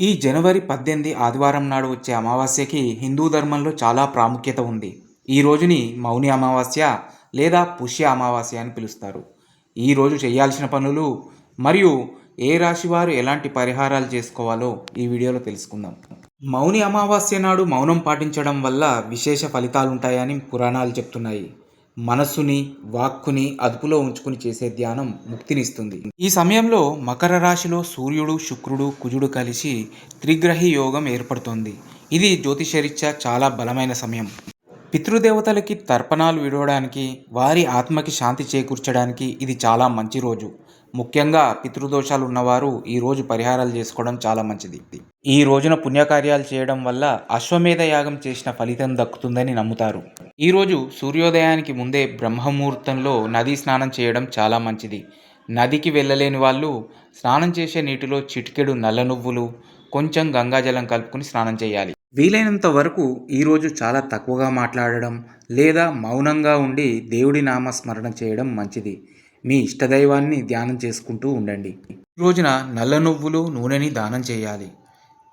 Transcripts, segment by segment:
ఈ జనవరి 18 ఆదివారం నాడు వచ్చే అమావాస్యకి హిందూ ధర్మంలో చాలా ప్రాముఖ్యత ఉంది. ఈ రోజుని మౌని అమావాస్య లేదా పుష్య అమావాస్య అని పిలుస్తారు. ఈ రోజు చేయాల్సిన పనులు మరియు ఏ రాశి వారు ఎలాంటి పరిహారాలు చేసుకోవాలో ఈ వీడియోలో తెలుసుకుందాం. మౌని అమావాస్య నాడు మౌనం పాటించడం వల్ల విశేష ఫలితాలుంటాయని పురాణాలు చెప్తున్నాయి. మనస్సుని, వాక్కుని అదుపులో ఉంచుకుని చేసే ధ్యానం ముక్తినిస్తుంది. ఈ సమయంలో మకర రాశిలో సూర్యుడు, శుక్రుడు, కుజుడు కలిసి త్రిగ్రహి యోగం ఏర్పడుతోంది. ఇది జ్యోతిషరీత్యా చాలా బలమైన సమయం. పితృదేవతలకి తర్పణాలు విడవడానికి, వారి ఆత్మకి శాంతి చేకూర్చడానికి ఇది చాలా మంచి రోజు. ముఖ్యంగా పితృదోషాలు ఉన్నవారు ఈ రోజు పరిహారాలు చేసుకోవడం చాలా మంచిది. ఈ రోజున పుణ్యకార్యాలు చేయడం వల్ల అశ్వమేధ యాగం చేసిన ఫలితం దక్కుతుందని నమ్ముతారు. ఈరోజు సూర్యోదయానికి ముందే బ్రహ్మముహూర్తంలో నదీ స్నానం చేయడం చాలా మంచిది. నదికి వెళ్ళలేని వాళ్ళు స్నానం చేసే నీటిలో చిటికెడు నల్ల నువ్వులు, కొంచెం గంగాజలం కలుపుకుని స్నానం చేయాలి. వీలైనంత వరకు ఈరోజు చాలా తక్కువగా మాట్లాడడం లేదా మౌనంగా ఉండి దేవుడి నామస్మరణ చేయడం మంచిది. మీ ఇష్టదైవాన్ని ధ్యానం చేసుకుంటూ ఉండండి. ఈ రోజున నల్ల నువ్వులు, నూనెని దానం చేయాలి.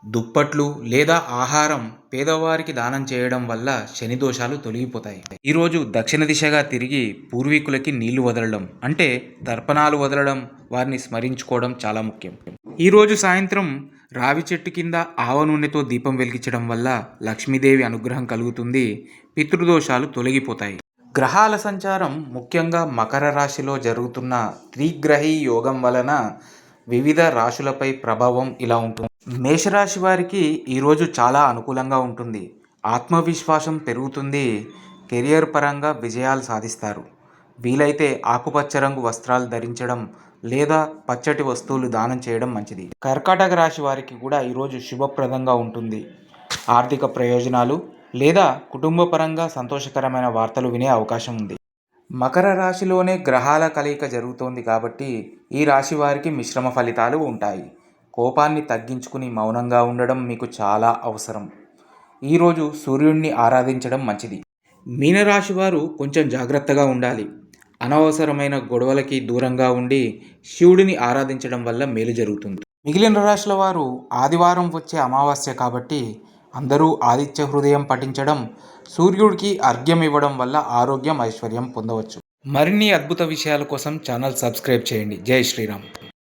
దుప్పట్లు లేదా ఆహారం పేదవారికి దానం చేయడం వల్ల శని దోషాలు తొలగిపోతాయి. ఈరోజు దక్షిణ దిశగా తిరిగి పూర్వీకులకి నీళ్లు వదలడం అంటే తర్పణాలు వదలడం, వారిని స్మరించుకోవడం చాలా ముఖ్యం. ఈరోజు సాయంత్రం రావి చెట్టు కింద ఆవ నూనెతో దీపం వెలిగించడం వల్ల లక్ష్మీదేవి అనుగ్రహం కలుగుతుంది. పితృదోషాలు తొలగిపోతాయి. గ్రహాల సంచారం ముఖ్యంగా మకర రాశిలో జరుగుతున్న త్రిగ్రహి యోగం వలన వివిధ రాశులపై ప్రభావం ఇలా ఉంటుంది. మేషరాశి వారికి ఈరోజు చాలా అనుకూలంగా ఉంటుంది. ఆత్మవిశ్వాసం పెరుగుతుంది. కెరియర్ పరంగా విజయాలు సాధిస్తారు. వీలైతే ఆకుపచ్చ రంగు వస్త్రాలు ధరించడం లేదా పచ్చటి వస్తువులు దానం చేయడం మంచిది. కర్కాటక రాశి వారికి కూడా ఈరోజు శుభప్రదంగా ఉంటుంది. ఆర్థిక ప్రయోజనాలు లేదా కుటుంబ పరంగా సంతోషకరమైన వార్తలు వినే అవకాశం ఉంది. మకర రాశిలోనే గ్రహాల కలయిక జరుగుతోంది కాబట్టి ఈ రాశి వారికి మిశ్రమ ఫలితాలు ఉంటాయి. కోపాన్ని తగ్గించుకుని మౌనంగా ఉండడం మీకు చాలా అవసరం. ఈరోజు సూర్యుడిని ఆరాధించడం మంచిది. మీనరాశి వారు కొంచెం జాగ్రత్తగా ఉండాలి. అనవసరమైన గొడవలకి దూరంగా ఉండి శివుడిని ఆరాధించడం వల్ల మేలు జరుగుతుంది. మిగిలిన రాశుల వారు ఆదివారం వచ్చే అమావాస్య కాబట్టి అందరూ ఆదిత్య హృదయం పఠించడం, సూర్యుడికి అర్ఘ్యం ఇవ్వడం వల్ల ఆరోగ్యం, ఐశ్వర్యం పొందవచ్చు. మరిన్ని అద్భుత విషయాల కోసం ఛానల్ సబ్స్క్రైబ్ చేయండి. జై శ్రీరామ్.